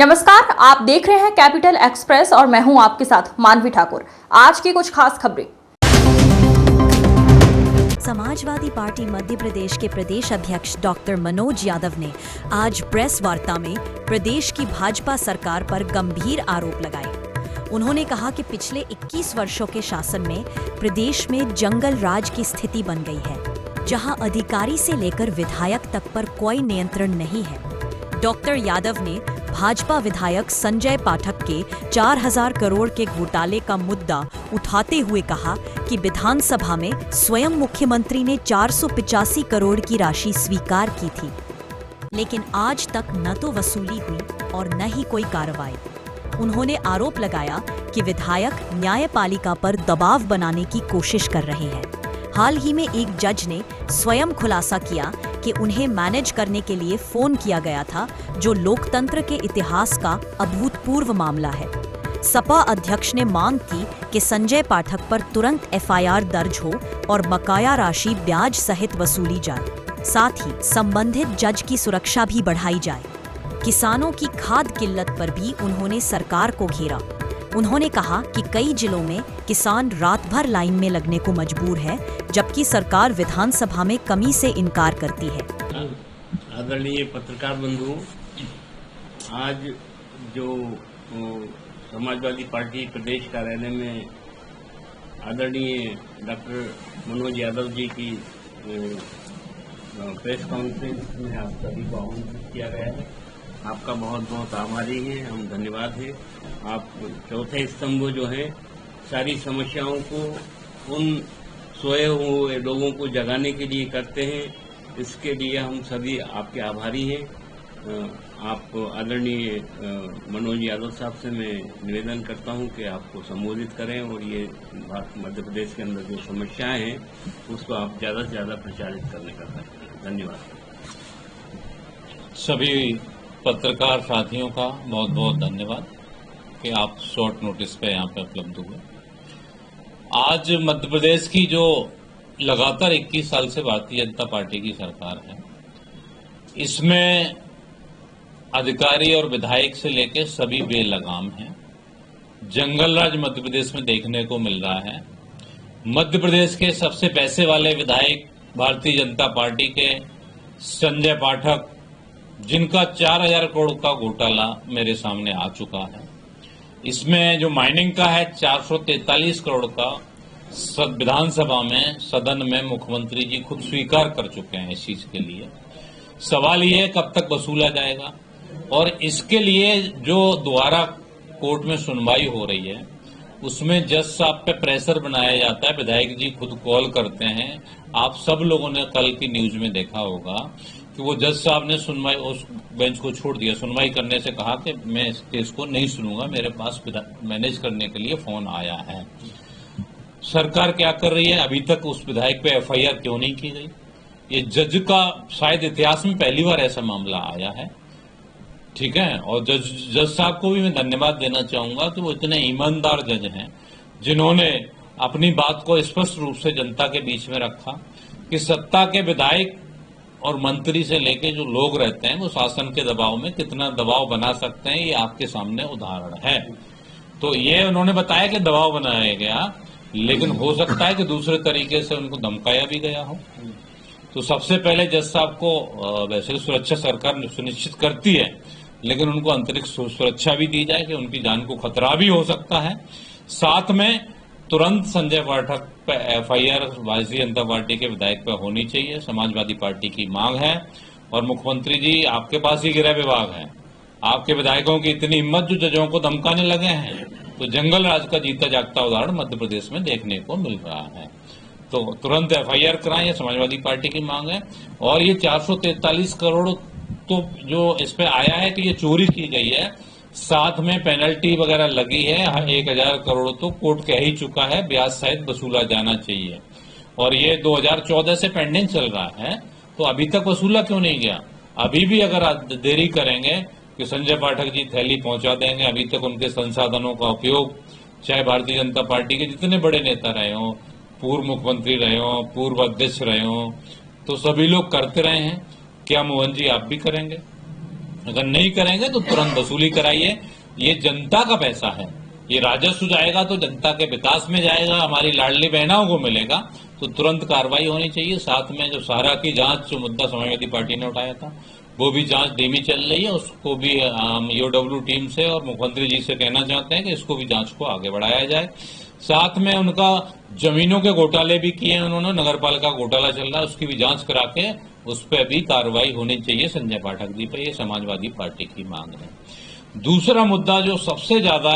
नमस्कार, आप देख रहे हैं कैपिटल एक्सप्रेस और मैं हूं आपके साथ मानवी ठाकुर। आज की कुछ खास खबरें। समाजवादी पार्टी मध्य प्रदेश के प्रदेश अध्यक्ष डॉक्टर मनोज यादव ने आज प्रेस वार्ता में प्रदेश की भाजपा सरकार पर गंभीर आरोप लगाए। उन्होंने कहा कि पिछले 21 वर्षों के शासन में प्रदेश में जंगल राज की स्थिति बन गई है, जहां अधिकारी से लेकर विधायक तक पर कोई नियंत्रण नहीं है। डॉक्टर यादव ने भाजपा विधायक संजय पाठक के 4000 करोड़ के घोटाले का मुद्दा उठाते हुए कहा कि विधानसभा में स्वयं मुख्यमंत्री ने 485 करोड़ की राशि स्वीकार की थी, लेकिन आज तक न तो वसूली हुई और न ही कोई कार्रवाई। उन्होंने आरोप लगाया कि विधायक न्यायपालिका पर दबाव बनाने की कोशिश कर रहे हैं। हाल ही में एक जज ने स्वयं खुलासा किया कि उन्हें मैनेज करने के लिए फोन किया गया था, जो लोकतंत्र के इतिहास का अभूतपूर्व मामला है। सपा अध्यक्ष ने मांग की कि संजय पाठक पर तुरंत एफआईआर दर्ज हो और बकाया राशि ब्याज सहित वसूली जाए। साथ ही संबंधित जज की सुरक्षा भी बढ़ाई जाए। किसानों की खाद किल्लत पर भी उन्होंने सरकार को घेरा। उन्होंने कहा कि कई जिलों में किसान रात भर लाइन में लगने को मजबूर है, जबकि सरकार विधानसभा में कमी से इनकार करती है। आदरणीय पत्रकार बंधु, आज जो समाजवादी पार्टी प्रदेश कार्यालय में आदरणीय डॉक्टर मनोज यादव जी की प्रेस कॉन्फ्रेंस में आप सभी को आमंत्रित किया गया है, आपका बहुत बहुत आभारी हैं, हम धन्यवाद है। आप चौथे स्तंभ जो है सारी समस्याओं को उन सोए हुए लोगों को जगाने के लिए करते हैं, इसके लिए हम सभी आपके आभारी हैं। आप आदरणीय मनोज यादव साहब से मैं निवेदन करता हूं कि आपको संबोधित करें और ये मध्य प्रदेश के अंदर जो समस्याएं हैं उसको आप ज़्यादा से ज़्यादा प्रचारित करने का करें। धन्यवाद। सभी पत्रकार साथियों का बहुत बहुत धन्यवाद कि आप शॉर्ट नोटिस पे यहाँ पे उपलब्ध हुए। आज मध्य प्रदेश की जो लगातार 21 साल से भारतीय जनता पार्टी की सरकार है, इसमें अधिकारी और विधायक से लेकर सभी बेलगाम हैं। जंगल राज मध्य प्रदेश में देखने को मिल रहा है। मध्य प्रदेश के सबसे पैसे वाले विधायक भारतीय जनता पार्टी के संजय पाठक, जिनका 4000 करोड़ का घोटाला मेरे सामने आ चुका है, इसमें जो माइनिंग का है 443 करोड़ का विधानसभा में सदन में मुख्यमंत्री जी खुद स्वीकार कर चुके हैं। इस चीज के लिए सवाल ये है कब तक वसूला जाएगा, और इसके लिए जो दोबारा कोर्ट में सुनवाई हो रही है उसमें जज साहब पे प्रेशर बनाया जाता है। विधायक जी खुद कॉल करते हैं। आप सब लोगों ने कल की न्यूज में देखा होगा कि वो जज साहब ने सुनवाई उस बेंच को छोड़ दिया, सुनवाई करने से कहा कि मैं इस केस को नहीं सुनूंगा, मेरे पास मैनेज करने के लिए फोन आया है। सरकार क्या कर रही है, अभी तक उस विधायक पे एफआईआर क्यों नहीं की गई? ये जज का शायद इतिहास में पहली बार ऐसा मामला आया है, ठीक है। और जज साहब को भी मैं धन्यवाद देना चाहूंगा कि वो इतने ईमानदार जज हैं, जिन्होंने अपनी बात को स्पष्ट रूप से जनता के बीच में रखा कि सत्ता के विधायक और मंत्री से लेके जो लोग रहते हैं वो शासन के दबाव में कितना दबाव बना सकते हैं, ये आपके सामने उदाहरण है। तो ये उन्होंने बताया कि दबाव बनाया गया, लेकिन हो सकता है कि दूसरे तरीके से उनको धमकाया भी गया हो। तो सबसे पहले जज साहब को वैसे सुरक्षा सरकार सुनिश्चित करती है, लेकिन उनको आंतरिक सुरक्षा भी दी जाए कि उनकी जान को खतरा भी हो सकता है। साथ में तुरंत संजय पाठक पे एफआईआर भारतीय जनता पार्टी के विधायक पे होनी चाहिए, समाजवादी पार्टी की मांग है। और मुख्यमंत्री जी, आपके पास ही गृह विभाग है, आपके विधायकों की इतनी हिम्मत जो जजों को धमकाने लगे हैं, तो जंगल राज का जीता जागता उदाहरण मध्य प्रदेश में देखने को मिल रहा है। तो तुरंत एफआईआर कराएं, ये समाजवादी पार्टी की मांग है। और ये 443 करोड़ तो जो इस पे आया है कि ये चोरी की गई है, साथ में पेनल्टी वगैरह लगी है। 1000 करोड़ तो कोर्ट कह ही चुका है ब्याज सहित वसूला जाना चाहिए, और ये 2014 से पेंडिंग चल रहा है, तो अभी तक वसूला क्यों नहीं गया? अभी भी अगर देरी करेंगे कि संजय पाठक जी थैली पहुंचा देंगे, अभी तक उनके संसाधनों का उपयोग चाहे भारतीय जनता पार्टी के जितने बड़े नेता रहे हों, पूर्व मुख्यमंत्री रहे हों, पूर्व अध्यक्ष रहे हों, तो सभी लोग करते रहे हैं। क्या मोहन जी आप भी करेंगे? अगर नहीं करेंगे तो तुरंत वसूली कराइए। ये जनता का पैसा है, ये राजस्व जाएगा तो जनता के विकास में जाएगा, हमारी लाडली बहनों को मिलेगा, तो तुरंत कार्रवाई होनी चाहिए। साथ में जो सहारा की जांच जो मुद्दा समाजवादी पार्टी ने उठाया था, वो भी जांच धीमी चल रही है, उसको भी हम ईओडब्ल्यू टीम से और मुख्यमंत्री जी से कहना चाहते हैं कि इसको भी जांच को आगे बढ़ाया जाए। साथ में उनका जमीनों के घोटाले भी किए हैं उन्होंने, नगर पालिका घोटाला चल रहा है, उसकी भी जांच करा के उस पर भी कार्रवाई होनी चाहिए संजय पाठक जी पे, ये समाजवादी पार्टी की मांग है। दूसरा मुद्दा जो सबसे ज्यादा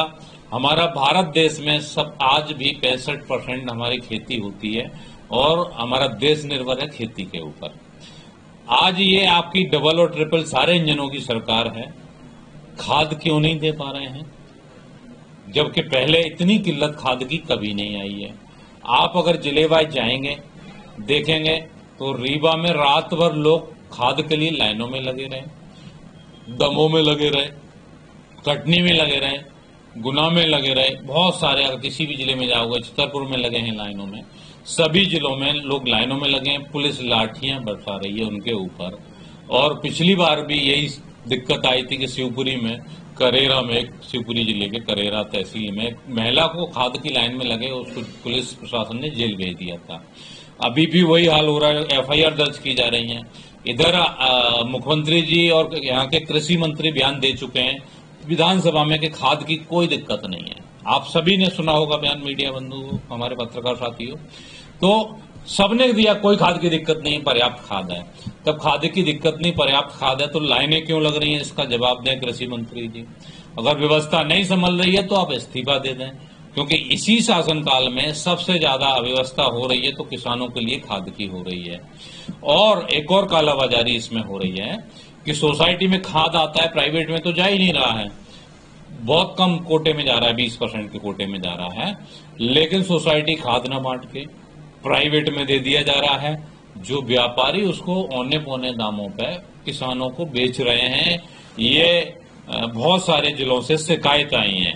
हमारा भारत देश में सब आज भी 65% हमारी खेती होती है और हमारा देश निर्भर है खेती के ऊपर। आज ये आपकी डबल और ट्रिपल सारे इंजनों की सरकार है, खाद क्यों नहीं दे पा रहे हैं, जबकि पहले इतनी किल्लत खाद की कभी नहीं आई है। आप अगर जिले वाइज जाएंगे देखेंगे तो रीवा में रात भर लोग खाद के लिए लाइनों में लगे रहे, दमोह में लगे रहे, कटनी में लगे रहे, गुना में लगे रहे, बहुत सारे, अगर किसी भी जिले में जाओगे, छतरपुर में लगे हैं लाइनों में, सभी जिलों में लोग लाइनों में लगे हैं। पुलिस लाठियां बरसा रही है उनके ऊपर। और पिछली बार भी यही दिक्कत आई थी कि शिवपुरी में, करेरा में, शिवपुरी जिले के करेरा तहसील में एक महिला को खाद की लाइन में लगे, उसको पुलिस प्रशासन ने जेल भेज दिया था। अभी भी वही हाल हो रहा है, एफआईआर दर्ज की जा रही है। इधर मुख्यमंत्री जी और यहाँ के कृषि मंत्री बयान दे चुके हैं विधानसभा में कि खाद की कोई दिक्कत नहीं है। आप सभी ने सुना होगा बयान, मीडिया बंधु, हमारे पत्रकार साथियों, तो सबने दिया कोई खाद की दिक्कत नहीं, पर्याप्त खाद है। तब खाद की दिक्कत नहीं, पर्याप्त खाद है, तो लाइनें क्यों लग रही हैं, इसका जवाब दें कृषि मंत्री जी। अगर व्यवस्था नहीं संभल रही है तो आप इस्तीफा दे दें, क्योंकि इसी शासनकाल में सबसे ज्यादा अव्यवस्था हो रही है तो किसानों के लिए खाद की हो रही है। और एक और कालाबाजारी इसमें हो रही है कि सोसाइटी में खाद आता है, प्राइवेट में तो जा ही नहीं रहा है, बहुत कम कोटे में जा रहा है, 20% के कोटे में जा रहा है, लेकिन सोसाइटी खाद न बांट के प्राइवेट में दे दिया जा रहा है। जो व्यापारी उसको औने पौने दामों पे किसानों को बेच रहे हैं। ये बहुत सारे जिलों से शिकायत आई है।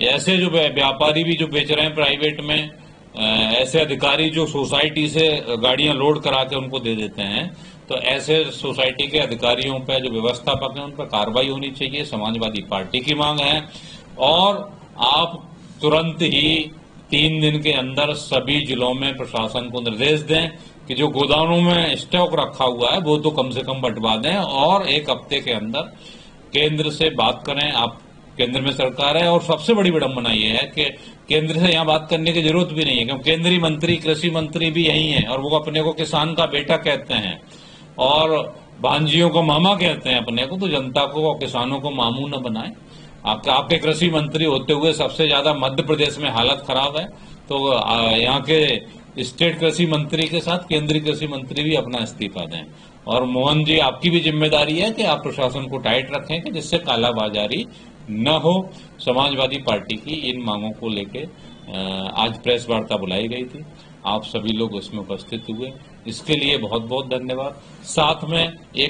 ऐसे जो व्यापारी भी जो बेच रहे हैं प्राइवेट में, ऐसे अधिकारी जो सोसाइटी से गाड़ियां लोड करा के उनको दे देते हैं, तो ऐसे सोसाइटी के अधिकारियों पर, जो व्यवस्थापक हैं, उन पर कार्रवाई होनी चाहिए, समाजवादी पार्टी की मांग है। और आप तुरंत ही 3 दिन के अंदर सभी जिलों में प्रशासन को निर्देश दें कि जो गोदामों में स्टॉक रखा हुआ है वो तो कम से कम बंटवा दें, और 1 हफ्ते के अंदर केंद्र से बात करें। आप केंद्र में सरकार है, और सबसे बड़ी विडंबना ये है कि केंद्र से यहाँ बात करने की जरूरत भी नहीं है, क्योंकि केंद्रीय मंत्री, कृषि मंत्री भी यही है, और वो अपने को किसान का बेटा कहते हैं और भांजियों को मामा कहते हैं अपने को। तो जनता को और किसानों को मामू न बनाए। आपके कृषि मंत्री होते हुए सबसे ज्यादा मध्य प्रदेश में हालत खराब है, तो यहाँ के स्टेट कृषि मंत्री के साथ केंद्रीय कृषि मंत्री भी अपना इस्तीफा दें। और मोहन जी, आपकी भी जिम्मेदारी है कि आप प्रशासन को टाइट रखें कि जिससे कालाबाजारी न हो। समाजवादी पार्टी की इन मांगों को लेके आज प्रेस वार्ता बुलाई गई थी, आप सभी लोग उसमें उपस्थित हुए, इसके लिए बहुत बहुत धन्यवाद। साथ में एक